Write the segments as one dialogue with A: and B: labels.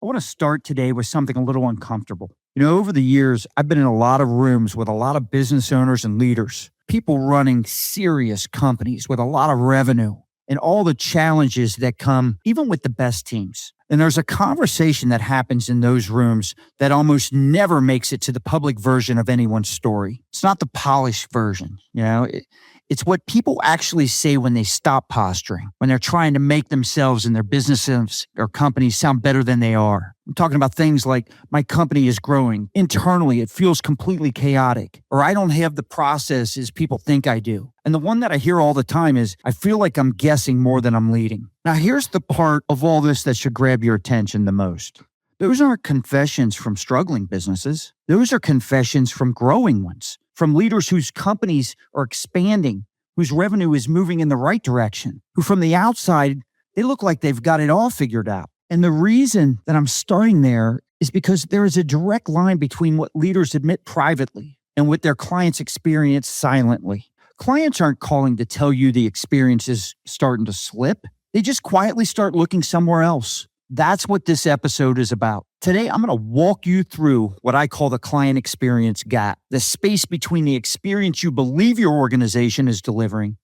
A: I want to start today with something a little uncomfortable. Over the years, I've been in a lot of rooms with a lot of business owners and leaders, people running serious companies with a lot of revenue and all the challenges that come even with the best teams. And there's a conversation that happens in those rooms that almost never makes it to the public version of anyone's story. It's not the polished version, it's what people actually say when they stop posturing, when they're trying to make themselves and their businesses or companies sound better than they are. I'm talking about things like, my company is growing. Internally, it feels completely chaotic. Or I don't have the processes people think I do. And the one that I hear all the time is, I feel like I'm guessing more than I'm leading. Now, here's the part of all this that should grab your attention the most. Those aren't confessions from struggling businesses. Those are confessions from growing ones, from leaders whose companies are expanding, whose revenue is moving in the right direction, who from the outside, they look like they've got it all figured out. And the reason that I'm starting there is because there is a direct line between what leaders admit privately and what their clients experience silently. Clients aren't calling to tell you the experience is starting to slip. They just quietly start looking somewhere else. That's what this episode is about. Today, I'm going to walk you through what I call the client experience gap, the space between the experience you believe your organization is delivering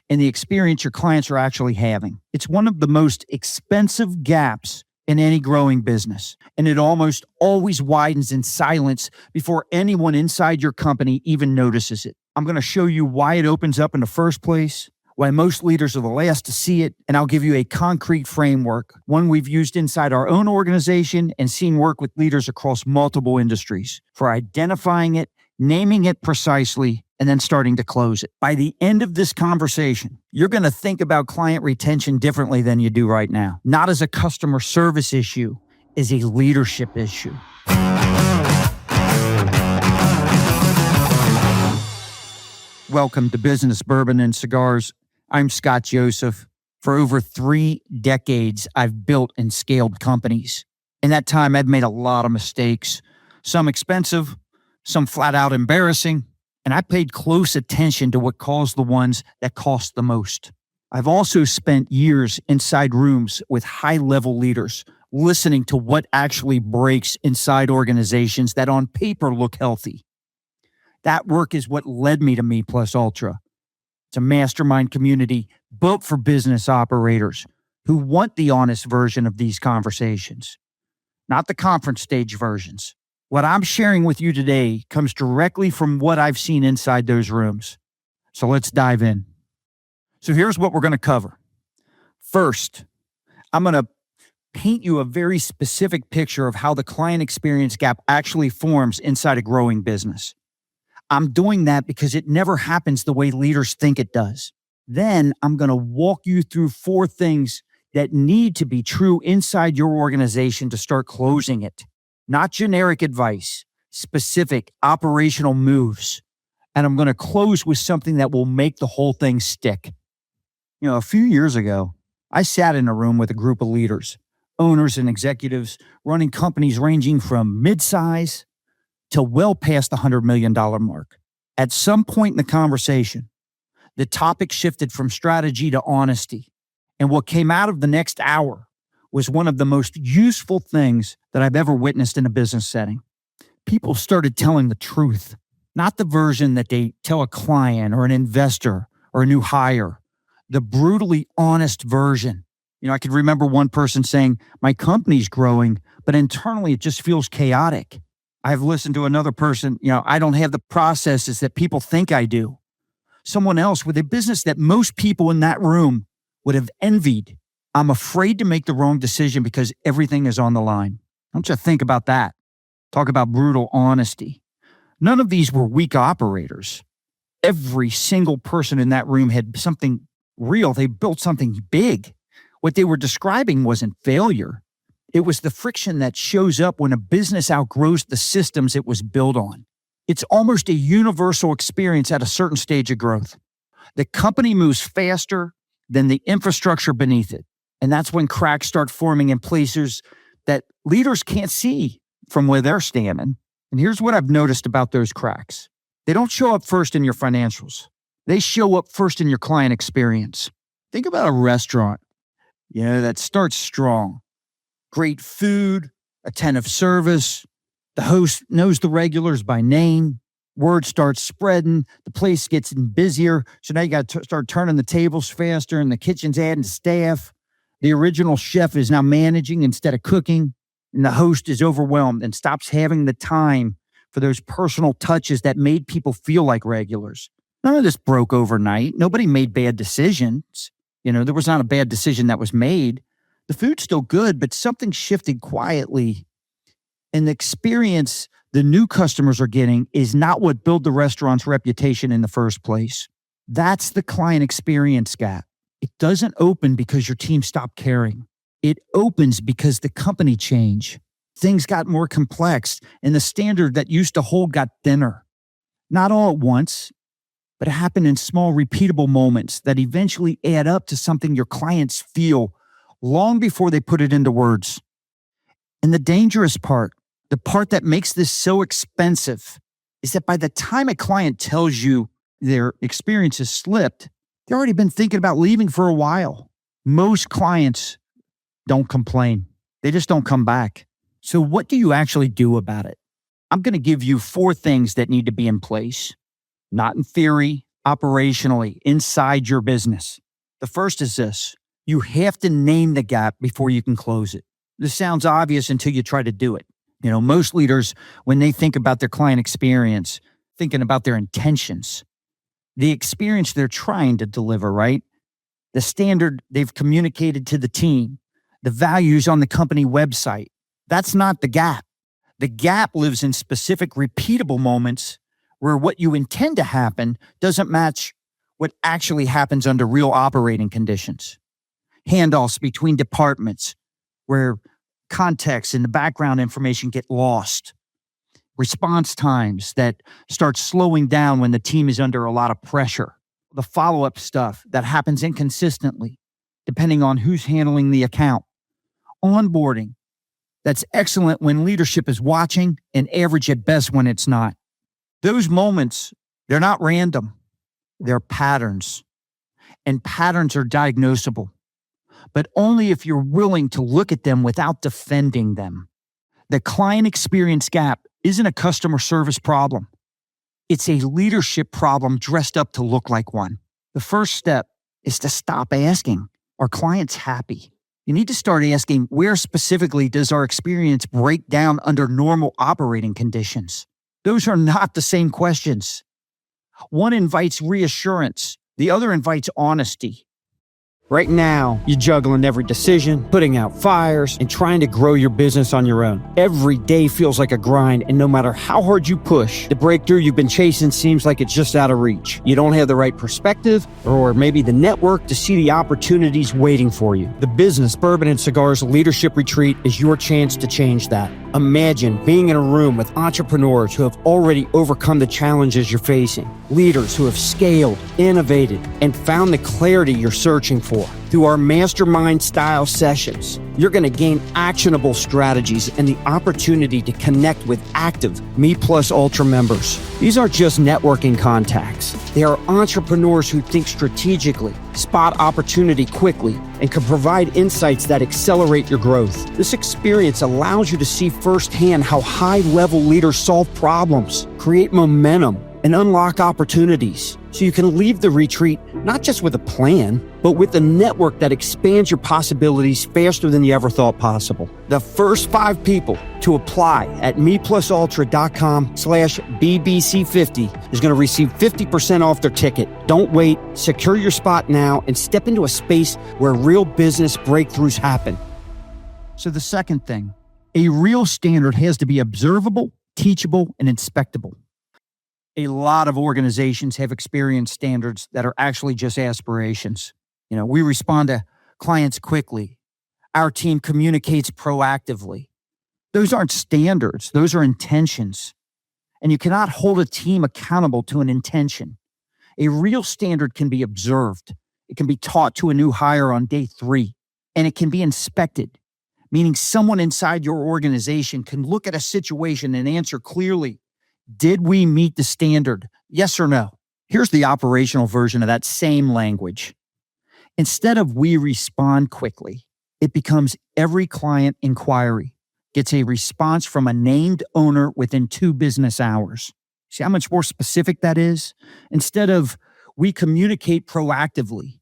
A: and the experience your clients are actually having. It's one of the most expensive gaps in any growing business, and it almost always widens in silence before anyone inside your company even notices it. I'm going to show you why it opens up in the first place, why most leaders are the last to see it, and I'll give you a concrete framework, one we've used inside our own organization and seen work with leaders across multiple industries, for identifying it, naming it precisely, and then starting to close it. By the end of this conversation, you're going to think about client retention differently than you do right now, not as a customer service issue, as a leadership issue. Welcome to Business Bourbon and Cigars. I'm Scott Joseph. For over 3 decades, I've built and scaled companies. In that time, I've made a lot of mistakes, some expensive, some flat out embarrassing, and I paid close attention to what caused the ones that cost the most. I've also spent years inside rooms with high-level leaders, listening to what actually breaks inside organizations that on paper look healthy. That work is what led me to Me Plus Ultra. It's a mastermind community built for business operators who want the honest version of these conversations, not the conference stage versions. What I'm sharing with you today comes directly from what I've seen inside those rooms. So let's dive in. So here's what we're going to cover. First, I'm going to paint you a very specific picture of how the client experience gap actually forms inside a growing business. I'm doing that because it never happens the way leaders think it does. Then I'm going to walk you through 4 things that need to be true inside your organization to start closing it. Not generic advice, specific operational moves. And I'm going to close with something that will make the whole thing stick. A few years ago, I sat in a room with a group of leaders, owners and executives running companies ranging from mid-size to well past the $100 million mark. At some point in the conversation, the topic shifted from strategy to honesty. And what came out of the next hour was one of the most useful things that I've ever witnessed in a business setting. People started telling the truth, not the version that they tell a client or an investor or a new hire, the brutally honest version. I could remember one person saying, my company's growing, but internally it just feels chaotic. I've listened to another person, I don't have the processes that people think I do. Someone else with a business that most people in that room would have envied. I'm afraid to make the wrong decision because everything is on the line. I want you to think about that. Talk about brutal honesty. None of these were weak operators. Every single person in that room had something real. They built something big. What they were describing wasn't failure. It was the friction that shows up when a business outgrows the systems it was built on. It's almost a universal experience at a certain stage of growth. The company moves faster than the infrastructure beneath it. And that's when cracks start forming in places that leaders can't see from where they're standing. And here's what I've noticed about those cracks. They don't show up first in your financials. They show up first in your client experience. Think about a restaurant, that starts strong. Great food, attentive service. The host knows the regulars by name. Word starts spreading. The place gets busier. So now you got to start turning the tables faster, and the kitchen's adding staff. The original chef is now managing instead of cooking. And the host is overwhelmed and stops having the time for those personal touches that made people feel like regulars. None of this broke overnight. Nobody made bad decisions. There was not a bad decision that was made. The food's still good, but something shifted quietly. And the experience the new customers are getting is not what built the restaurant's reputation in the first place. That's the client experience gap. It doesn't open because your team stopped caring. It opens because the company changed. Things got more complex, and the standard that used to hold got thinner. Not all at once, but it happened in small, repeatable moments that eventually add up to something your clients feel long before they put it into words. And the dangerous part, the part that makes this so expensive, is that by the time a client tells you their experience has slipped, they've already been thinking about leaving for a while. Most clients don't complain. They just don't come back. So what do you actually do about it? I'm going to give you 4 things that need to be in place, not in theory, operationally, inside your business. The first is this. You have to name the gap before you can close it. This sounds obvious until you try to do it. Most leaders, when they think about their client experience, thinking about their intentions, the experience they're trying to deliver, right? The standard they've communicated to the team, the values on the company website. That's not the gap. The gap lives in specific repeatable moments where what you intend to happen doesn't match what actually happens under real operating conditions. Handoffs between departments where context and the background information get lost. Response times that start slowing down when the team is under a lot of pressure. The follow-up stuff that happens inconsistently, depending on who's handling the account. Onboarding that's excellent when leadership is watching and average at best when it's not. Those moments, they're not random. They're patterns. And patterns are diagnosable, but only if you're willing to look at them without defending them. The client experience gap isn't a customer service problem. It's a leadership problem dressed up to look like one. The first step is to stop asking, are clients happy? You need to start asking, where specifically does our experience break down under normal operating conditions? Those are not the same questions. One invites reassurance. The other invites honesty. Right now, you're juggling every decision, putting out fires, and trying to grow your business on your own. Every day feels like a grind, and no matter how hard you push, the breakthrough you've been chasing seems like it's just out of reach. You don't have the right perspective, or maybe the network to see the opportunities waiting for you. The Business Bourbon and Cigars Leadership Retreat is your chance to change that. Imagine being in a room with entrepreneurs who have already overcome the challenges you're facing, leaders who have scaled, innovated, and found the clarity you're searching for. Through our mastermind style sessions, you're going to gain actionable strategies and the opportunity to connect with active Me Plus Ultra members. These aren't just networking contacts. They are entrepreneurs who think strategically, spot opportunity quickly, and can provide insights that accelerate your growth. This experience allows you to see firsthand how high-level leaders solve problems, create momentum, and unlock opportunities. So you can leave the retreat not just with a plan, but with a network that expands your possibilities faster than you ever thought possible. The first 5 people to apply at meplusultra.com/BBC50 is going to receive 50% off their ticket. Don't wait. Secure your spot now and step into a space where real business breakthroughs happen. So the second thing, a real standard has to be observable, teachable, and inspectable. A lot of organizations have experienced standards that are actually just aspirations. We respond to clients quickly. Our team communicates proactively. Those aren't standards. Those are intentions. And you cannot hold a team accountable to an intention. A real standard can be observed. It can be taught to a new hire on day 3. And it can be inspected, meaning someone inside your organization can look at a situation and answer clearly, did we meet the standard? Yes or no? Here's the operational version of that same language. Instead of we respond quickly, it becomes every client inquiry, gets a response from a named owner within 2 business hours. See how much more specific that is? Instead of we communicate proactively,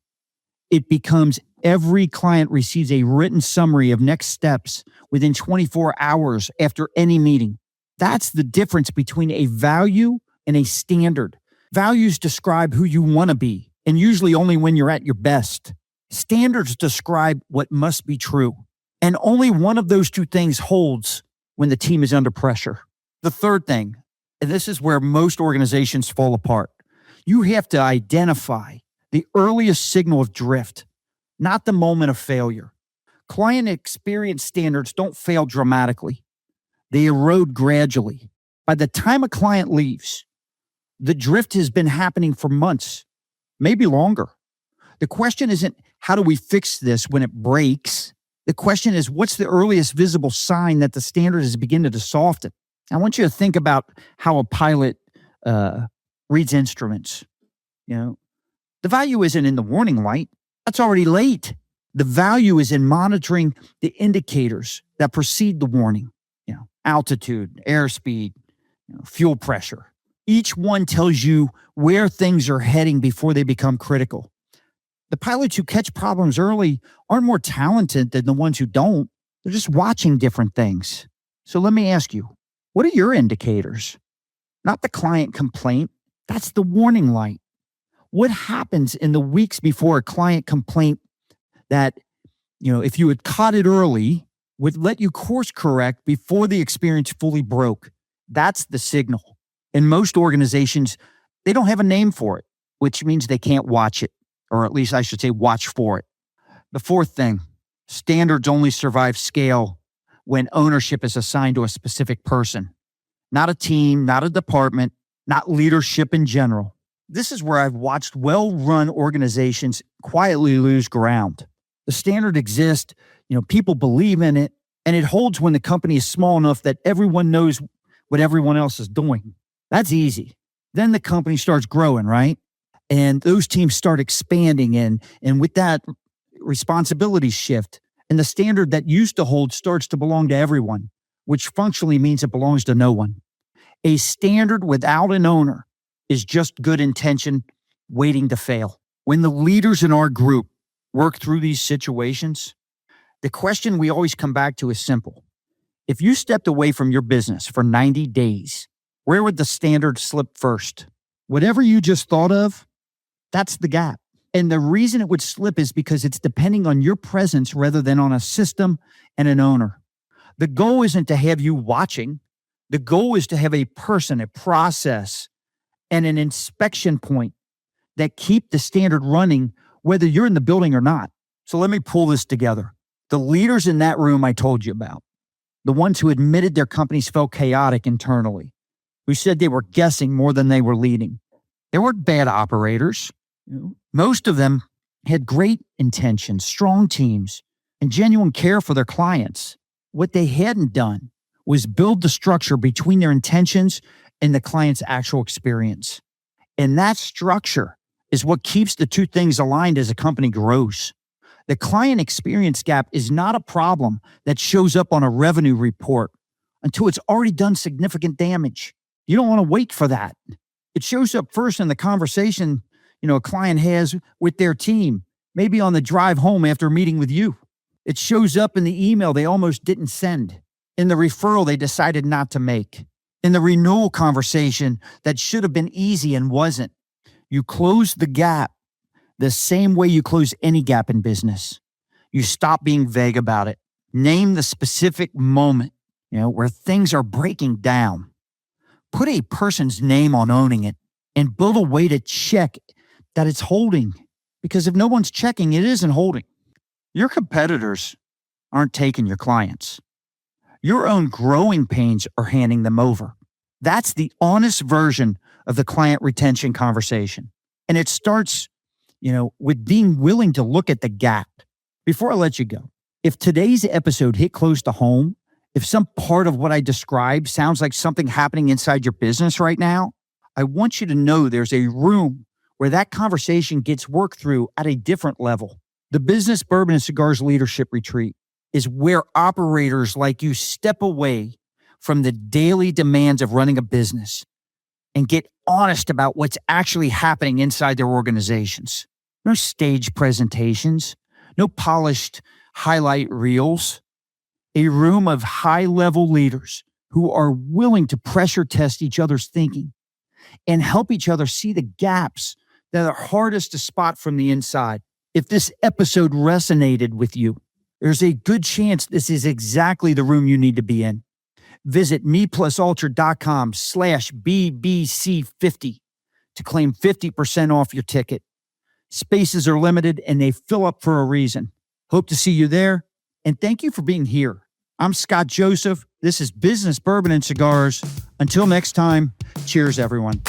A: it becomes every client receives a written summary of next steps within 24 hours after any meeting. That's the difference between a value and a standard. Values describe who you want to be, and usually only when you're at your best. Standards describe what must be true. And only one of those two things holds when the team is under pressure. The third thing, and this is where most organizations fall apart, you have to identify the earliest signal of drift, not the moment of failure. Client experience standards don't fail dramatically. They erode gradually. By the time a client leaves, the drift has been happening for months, maybe longer. The question isn't, how do we fix this when it breaks? The question is, what's the earliest visible sign that the standard is beginning to soften? I want you to think about how a pilot reads instruments. The value isn't in the warning light. That's already late. The value is in monitoring the indicators that precede the warning. Altitude, airspeed, fuel pressure. Each one tells you where things are heading before they become critical. The pilots who catch problems early aren't more talented than the ones who don't. They're just watching different things. So let me ask you, what are your indicators? Not the client complaint. That's the warning light. What happens in the weeks before a client complaint that, if you had caught it early, would let you course correct before the experience fully broke? That's the signal. In most organizations, they don't have a name for it, which means they can't watch it, or at least I should say watch for it. The fourth thing, standards only survive scale when ownership is assigned to a specific person, not a team, not a department, not leadership in general. This is where I've watched well-run organizations quietly lose ground. The standard exists, people believe in it, and it holds when the company is small enough that everyone knows what everyone else is doing. That's easy. Then the company starts growing, right? And those teams start expanding, and with that, responsibilities shift, and the standard that used to hold starts to belong to everyone, which functionally means it belongs to no one. A standard without an owner is just good intention waiting to fail. When the leaders in our group work through these situations, the question we always come back to is simple. If you stepped away from your business for 90 days, where would the standard slip first? Whatever you just thought of, that's the gap. And the reason it would slip is because it's depending on your presence rather than on a system and an owner. The goal isn't to have you watching. The goal is to have a person, a process, and an inspection point that keep the standard running whether you're in the building or not. So let me pull this together. The leaders in that room I told you about, the ones who admitted their companies felt chaotic internally, who said they were guessing more than they were leading. They weren't bad operators. Most of them had great intentions, strong teams, and genuine care for their clients. What they hadn't done was build the structure between their intentions and the client's actual experience. And that structure is what keeps the two things aligned as a company grows. The client experience gap is not a problem that shows up on a revenue report until it's already done significant damage. You don't want to wait for that. It shows up first in the conversation, a client has with their team, maybe on the drive home after meeting with you. It shows up in the email they almost didn't send, in the referral they decided not to make, in the renewal conversation that should have been easy and wasn't. You close the gap the same way you close any gap in business. You stop being vague about it. Name the specific moment, where things are breaking down. Put a person's name on owning it and build a way to check that it's holding. Because if no one's checking, it isn't holding. Your competitors aren't taking your clients. Your own growing pains are handing them over. That's the honest version of the client retention conversation. And it starts, with being willing to look at the gap. Before I let you go, if today's episode hit close to home, if some part of what I described sounds like something happening inside your business right now, I want you to know there's a room where that conversation gets worked through at a different level. The Business Bourbon and Cigars Leadership Retreat. is where operators like you step away from the daily demands of running a business and get honest about what's actually happening inside their organizations. No stage presentations, no polished highlight reels. A room of high-level leaders who are willing to pressure test each other's thinking and help each other see the gaps that are hardest to spot from the inside. If this episode resonated with you, there's a good chance this is exactly the room you need to be in. Visit meplusultra.com/BBC50 to claim 50% off your ticket. Spaces are limited and they fill up for a reason. Hope to see you there, and thank you for being here. I'm Scott Joseph. This is Business Bourbon and Cigars. Until next time, cheers, everyone.